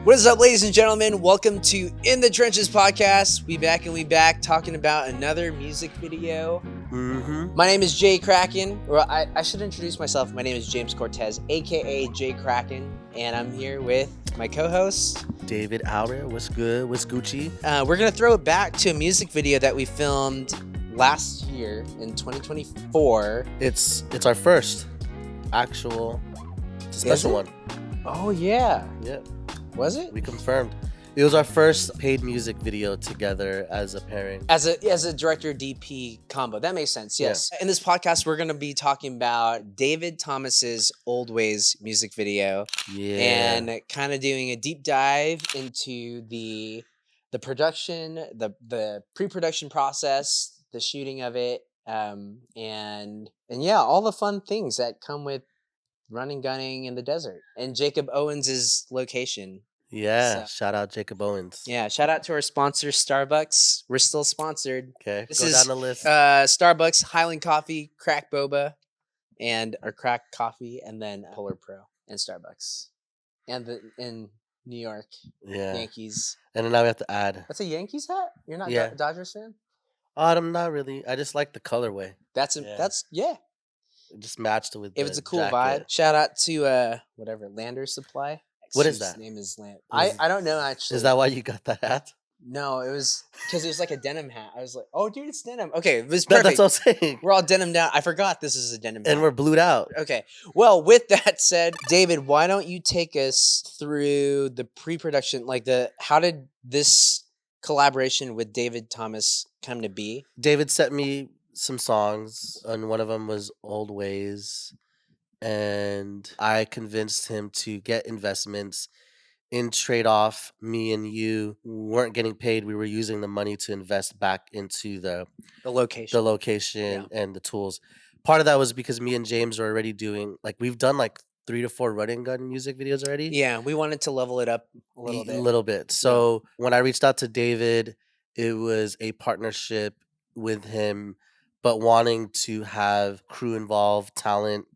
What is up, ladies and gentlemen? Welcome to In the Trenches podcast. We back talking about another music video. My name is Jay Kraken. Well, I should introduce myself. My name is James Cortez, aka Jay Kraken, and I'm here with my co-host Dayvid Aure. What's good? What's Gucci? We're gonna throw it back to a music video that we filmed last year in 2024. It's our first actual special one. Oh yeah. Yep. Was it? We confirmed. It was our first paid music video together as a pairing. As a director DP combo. That makes sense. Yes. Yeah. In this podcast, we're gonna be talking about Dayvid Thomas's Old Ways music video. Yeah. And kind of doing a deep dive into the production, the pre-production process, the shooting of it, and yeah, all the fun things that come with running gunning in the desert and Jacob Owens' location. Yeah, shout out Jacob Owens. Yeah, shout out to our sponsor, Starbucks. We're still sponsored. Okay, this go is down the list. Starbucks, Highland Coffee, Crack Boba, and our Crack Coffee, and then Polar Pro and Starbucks, and in New York, Yankees. And then now we have to add. That's a Yankees hat. You're not a Dodgers fan? I'm not really. I just like the colorway. That's It just matched with. It was a cool vibe. Shout out to whatever Lander Supply. What is that? His name is Land. I don't know actually. Is that why you got that hat? No, it was because it was like a denim hat. I was like, oh, dude, it's denim. Okay, it was perfect. That's what I'm saying. We're all denim down. I forgot this is a denim hat. And we're blued out. Okay. Well, with that said, Dayvid, why don't you take us through the pre-production? How did this collaboration with Dayvid Thomas come to be? Dayvid sent me some songs, and one of them was Old Ways, and I convinced him to get investments. In trade-off, me and you weren't getting paid. We were using the money to invest back into the location and the tools. Part of that was because me and James were already doing, we've done 3 to 4 running gun music videos already. Yeah, we wanted to level it up a little bit. So when I reached out to Dayvid, it was a partnership with him, but wanting to have crew involved, talent,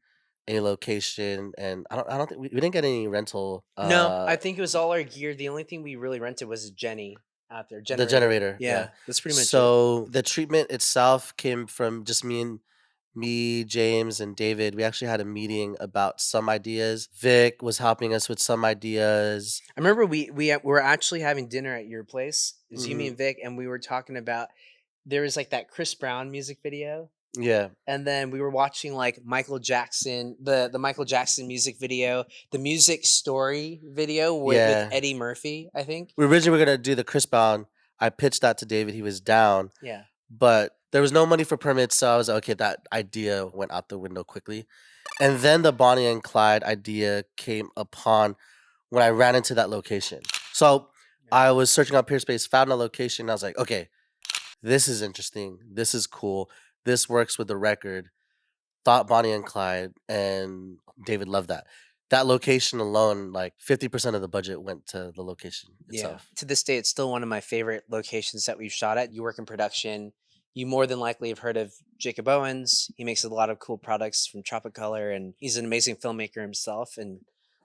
a location, and I don't think we didn't get any rental. No, I think it was all our gear. The only thing we really rented was a Jenny out there. The generator. Yeah, that's pretty much it. So the treatment itself came from just me, James, and Dayvid. We actually had a meeting about some ideas. Vic was helping us with some ideas. I remember we were actually having dinner at your place. It was you, me, and Vic, and we were talking about there was that Chris Brown music video. Yeah. And then we were watching Michael Jackson, the Michael Jackson music video, the Music Story video with Eddie Murphy, I think. We originally were going to do the Chris Brown. I pitched that to Dayvid. He was down. Yeah. But there was no money for permits, so I was like, okay, that idea went out the window quickly. And then the Bonnie and Clyde idea came upon when I ran into that location. So I was searching on Peerspace, found a location, and I was like, okay, this is interesting. This is cool. This works with the record. Thought Bonnie and Clyde, and Dayvid loved that. That location alone, 50% of the budget went to the location itself. To this day, it's still one of my favorite locations that we've shot at. You work in production. You more than likely have heard of Jacob Owens. He makes a lot of cool products from Tropicolor, and he's an amazing filmmaker himself. And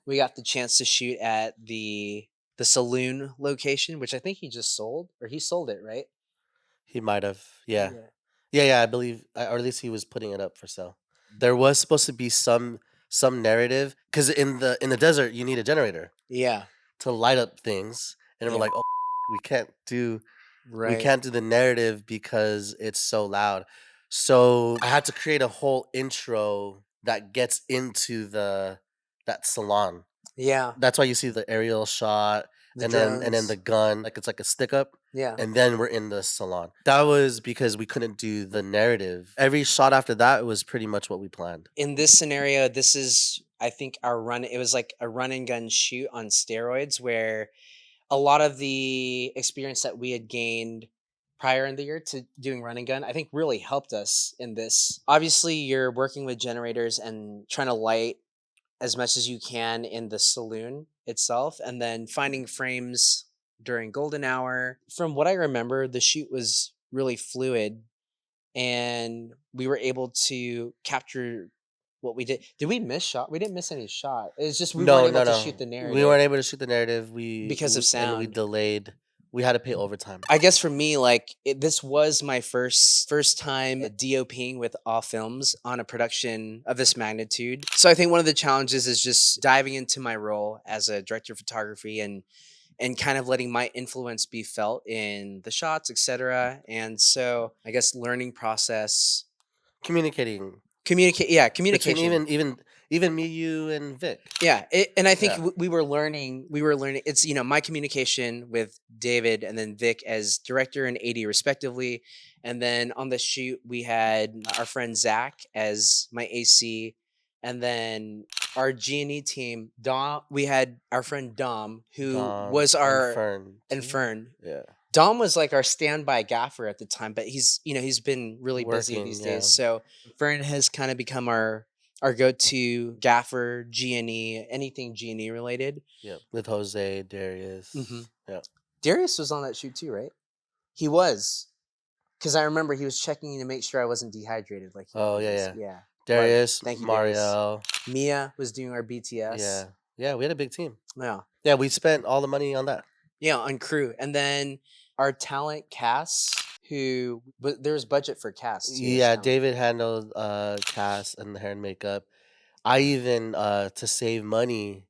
we got the chance to shoot at the Saloon location, which I think he just sold, or he sold it, right? He might have, yeah. I believe, or at least he was putting it up for sale. There was supposed to be some narrative, because in the desert you need a generator. Yeah. To light up things, and we're like, oh, we can't do the narrative because it's so loud. So I had to create a whole intro that gets into that salon. Yeah. That's why you see the aerial shot. And then the gun, it's like a stick up. Yeah. And then we're in the salon. That was because we couldn't do the narrative. Every shot after that was pretty much what we planned. In this scenario, this is, I think, it was like a run and gun shoot on steroids, where a lot of the experience that we had gained prior in the year to doing run and gun, I think really helped us in this. Obviously, you're working with generators and trying to light as much as you can in the saloon itself, and then finding frames during golden hour. From what I remember, the shoot was really fluid, and we were able to capture what we did. Did we miss shot? We didn't miss any shot. It's just we weren't No, able no, to shoot no. the We narrative weren't able to shoot the narrative. because of And we sound. delayed. We had to pay overtime. I guess for me, like this was my first time DOPing with Awe Films on a production of this magnitude. So I think one of the challenges is just diving into my role as a director of photography and kind of letting my influence be felt in the shots, etc. And so I guess learning process, Communicating between communication. even me, you, and Vic. Yeah, and I think Yeah. we were learning. It's my communication with David and then Vic as director and AD respectively, and then on the shoot we had our friend Zach as my AC, and then our G&E team Dom. We had our friend Dom, who Dom was and our Fern. and too. Fern. Yeah. Dom was like our standby gaffer at the time, but he's been really busy Working. these Yeah. days. So Fern has kind of become our go-to gaffer, G&E, anything G&E related. Yeah. With Jose, Darius. Mhm. Yeah. Darius was on that shoot too, right? He was, because I remember he was checking to make sure I wasn't dehydrated. Like he Oh yeah, always yeah. is. Yeah. Darius, Thank you, Darius. Mario. Mia was doing our BTS. Yeah. Yeah, we had a big team. Yeah. Yeah, we spent all the money on that. Yeah, on crew, and then our talent Cass, but there was budget for Cass too. Yeah, so- David handled cast and the hair and makeup. I even to save money,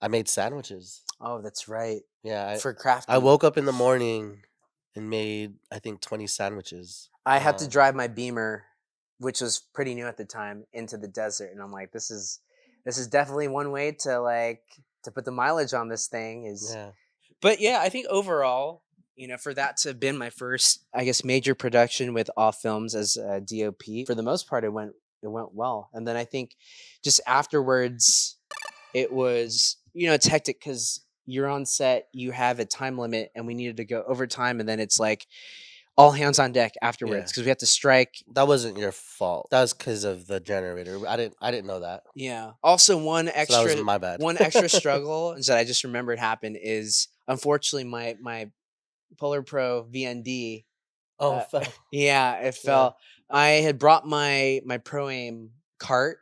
I made sandwiches. Oh, that's right. Yeah, For crafty. I woke up in the morning and made I think 20 sandwiches. I had to drive my Beamer, which was pretty new at the time, into the desert, and I'm like, this is definitely one way to put the mileage on this thing. Yeah. But yeah, I think overall, for that to have been my first, I guess, major production with Off Films as a DOP, for the most part, it went well. And then I think just afterwards, it was it's hectic because you're on set, you have a time limit, and we needed to go overtime, and then it's like all hands on deck afterwards because we have to strike. That wasn't your fault. That was because of the generator. I didn't know that. Yeah. Also, one So extra that was my bad. one extra struggle that I just remembered happened is unfortunately my Polar Pro VND. Oh, fell. Yeah, it fell. I had brought my Pro Aim cart,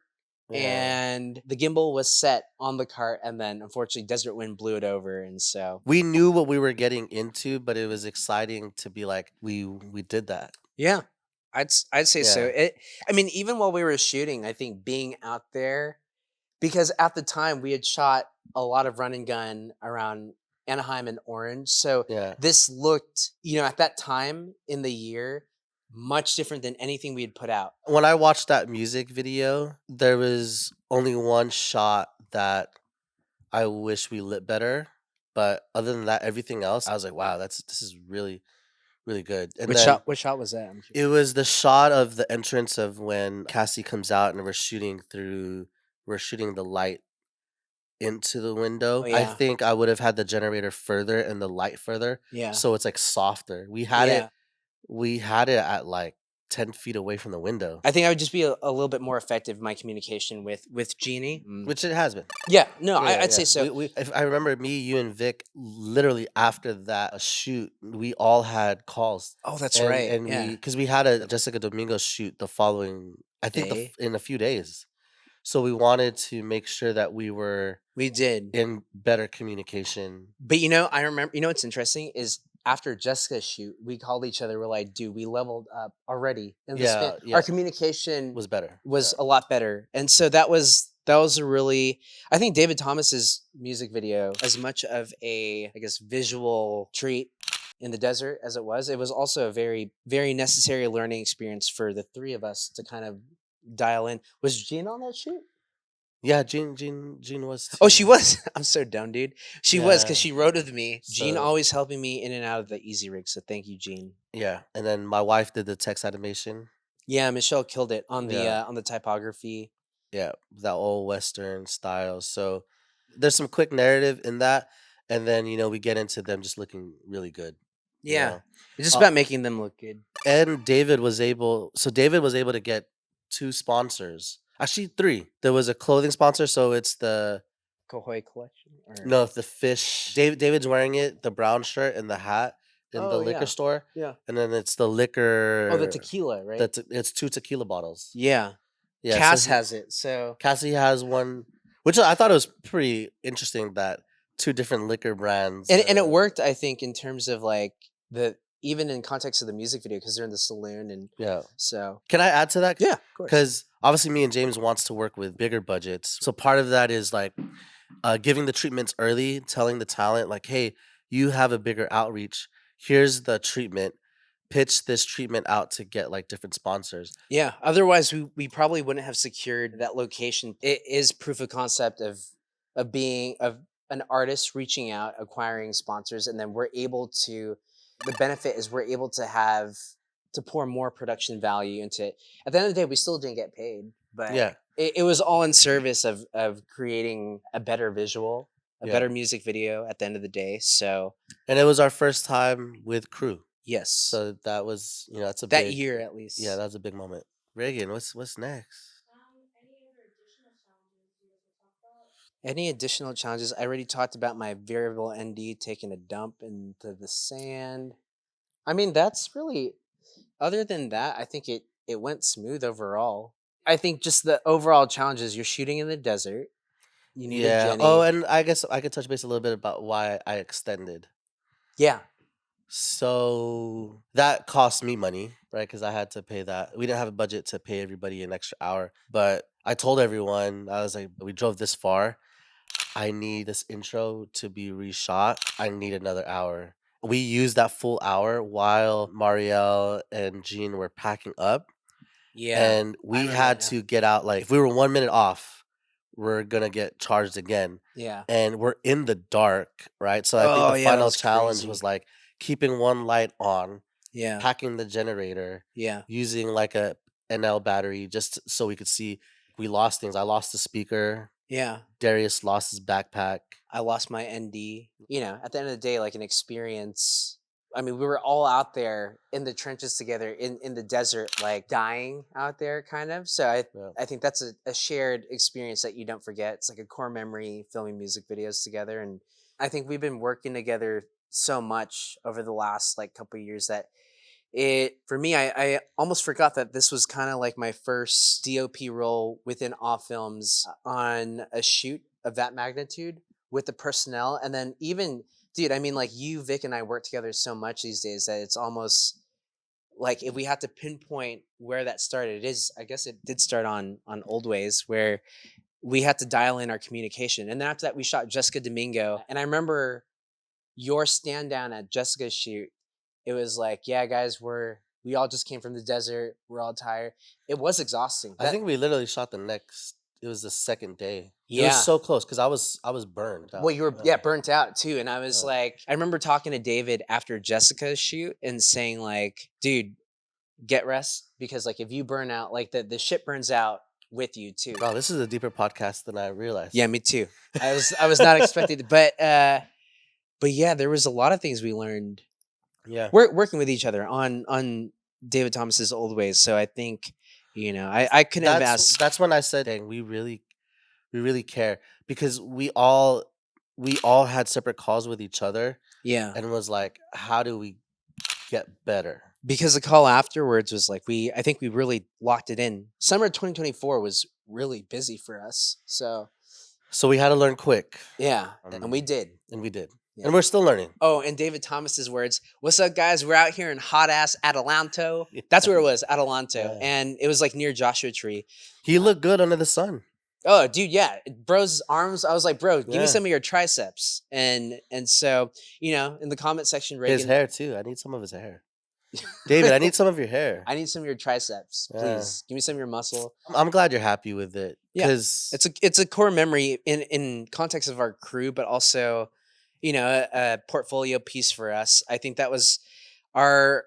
and the gimbal was set on the cart, and then unfortunately desert wind blew it over, and so We knew what we were getting into, but it was exciting to be like we did that. yeah, I'd say so. Yeah. I mean, even while we were shooting, I think being out there, because at the time we had shot a lot of run and gun around Anaheim and Orange, so Yeah. this looked, at that time in the year, much different than anything we had put out. When I watched that music video, there was only one shot that I wish we lit better, but other than that, everything else, I was like, wow, this is really, really good. And What shot was that? it was the shot of the entrance of when Cassie comes out and we're shooting the light into the window. Oh, I yeah. think I would have had the generator further and the light further. Yeah. So it's like softer. We had it at like 10 feet away from the window. I think I would just be a little bit more effective in my communication with Jeannie. Which it has been. Yeah, no, I'd say so. If I remember me, you, and Vic, literally after that shoot, we all had calls. Oh, that's right. And because we had a Jessica Domingo shoot the following, I think in a few days. So we wanted to make sure that we did in better communication. But I remember, what's interesting is after Jessica's shoot, we called each other. We're like, dude, we leveled up already. In the span. Our communication was better. Was a lot better. And so that was a really, I think Dayvid Thomas's music video, as much of a, I guess, visual treat in the desert as it was also a very, very necessary learning experience for the three of us to kind of dial in. Was Jean on that shoot? Yeah, Jean was too. Oh, she was. I'm so dumb, dude. She was, because she rode with me. Jean always helping me in and out of the easy rig. So thank you, Jean. Yeah, and then my wife did the text animation. Yeah, Michelle killed it on the typography. Yeah, that old Western style. So there's some quick narrative in that, and then we get into them just looking really good. Yeah, it's just about making them look good. And David was able to get 2 sponsors. Actually, 3. There was a clothing sponsor, so it's the Kohoi collection. No, the fish. David's wearing it, the brown shirt and the hat in the liquor store. Yeah. And then it's the liquor. Oh, the tequila, right? It's 2 tequila bottles. Yeah. Yeah, so Cass has it. So Cassie has one, which I thought it was pretty interesting that two different liquor brands. and it worked, I think, in terms of like the even in context of the music video because they're in the saloon and Yeah. so Can I add to that? yeah, of course. Because obviously, me and James wants to work with bigger budgets. So part of that is like giving the treatments early, telling the talent like, "Hey, you have a bigger outreach. Here's the treatment. Pitch this treatment out to get like different sponsors." Yeah. Otherwise, we probably wouldn't have secured that location. It is proof of concept of being of an artist reaching out, acquiring sponsors, and then we're able to. The benefit is we're able to have to pour more production value into it. At the end of the day, we still didn't get paid, but Yeah. it was all in service of creating a better visual, a Yeah. better music video. At the end of the day, so And it was our first time with crew. yes, So that was, that's a that big year at least. Yeah, that was a big moment. Reagan, what's next? Any additional challenges? I already talked about my variable ND taking a dump into the sand. I mean, that's really other than that, I think it went smooth overall. I think just the overall challenges, you're shooting in the desert. You need a Yeah. Oh, Jenny. and I guess I could touch base a little bit about why I extended. Yeah. So that cost me money, right? Because I had to pay that. We didn't have a budget to pay everybody an extra hour. But I told everyone, I was like, we drove this far. I need this intro to be reshot. I need another hour. We used that full hour while Marielle and Jean were packing up. Yeah. And we remember had that now. to get out. Like, if we were 1 minute off, we're going to get charged again. Yeah. And we're in the dark, right? So I think Oh, the yeah, that final was challenge crazy. was like keeping one light on, Yeah. packing the generator, Yeah. using like a NL battery just so we could see. We lost things. I lost the speaker. Yeah. Darius lost his backpack. I lost my ND. You know, at the end of the day, like an experience. I mean, we were all out there in the trenches together in the desert, like dying out there, kind of. So Yeah. I think that's a shared experience that you don't forget. It's like a core memory filming music videos together. And I think we've been working together so much over the last like couple of years that it for me I almost forgot that this was kind of like my first DOP role within off films on a shoot of that magnitude with the personnel. And then even dude, I mean, like you, Vic, and I work together so much these days that it's almost like if we had to pinpoint where that started, it is, I guess it did start on Old Ways, where we had to dial in our communication. And then after that we shot Jessica Domingo, and I remember your stand down at Jessica's shoot. It was like, yeah, guys, we all just came from the desert. We're all tired. It was exhausting. I think we literally shot the next. It was the second day. It Yeah. was so close because I was burned out. Well, you were burnt out too, and I was like, I remember talking to David after Jessica's shoot and saying like, dude, get rest, because like if you burn out, like the shit burns out with you too. Wow, this is a deeper podcast than I realized. Yeah, me too. I was not expecting it, but yeah, there was a lot of things we learned. Yeah, We're working with each other on Dayvid Thomas's Old Ways. So I think, I couldn't have asked. That's when I said, "Dang, we really care," because we all had separate calls with each other. Yeah. And was like, how do we get better? Because the call afterwards was like I think we really locked it in. Summer 2024 was really busy for us. So we had to learn quick. Yeah, and we did. And we did. Yeah. And we're still learning. Oh, and Dayvid Thomas's words, "What's up, guys? We're out here in hot ass Adelanto." That's where it was, Adelanto. Yeah. And it was like near Joshua Tree. He looked good under the sun. Oh, dude, yeah. Bro's arms, I was like, bro, give me Yeah. some of your triceps. And so, in the comment section, Reagan, His hair too. I need some of his hair. David, I need some of your hair. I need some of your triceps, please. Yeah. Give me some of your muscle. I'm glad you're happy with it. Yeah. Because It's a core memory in context of our crew, but also, a portfolio piece for us. I think that was our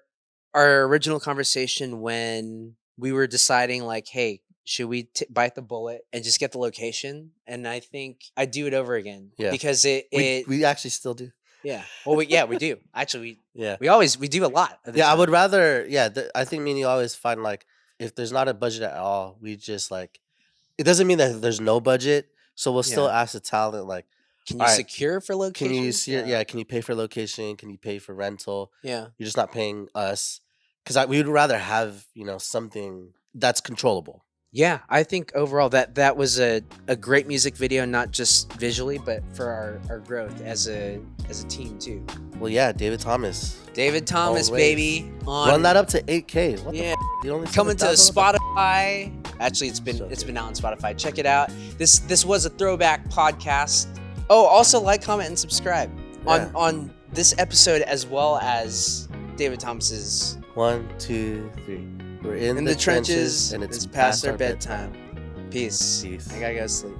original conversation when we were deciding like, hey, should we bite the bullet and just get the location? And I think I'd do it over again. Yeah. Because we actually still do. Yeah. Well, we do. Actually, Yeah. we do a lot. Of the Yeah, I time. would rather. Yeah, I think me and you always find like if there's not a budget at all, we just like. It doesn't mean that there's no budget, so we'll still Yeah. ask the talent like, Can you all right, secure for location? can you see? Yeah, can you pay for location? Can you pay for rental? Yeah. You're just not paying us because we would rather have something that's controllable. Yeah, I think overall that was a great music video, not just visually, but for our growth as a team too. Well, yeah, David Thomas. David Thomas, Always. baby, Run that on up to 8K. What yeah, the only coming to 7,000? Spotify. Actually, it's been out on Spotify. Check it out. This was a throwback podcast. Oh, also like, comment, and subscribe Yeah. on this episode as well as David Thomas's 1, 2, 3. We're in In the Trenches, and it's past our bedtime. Peace. Peace. I gotta go sleep.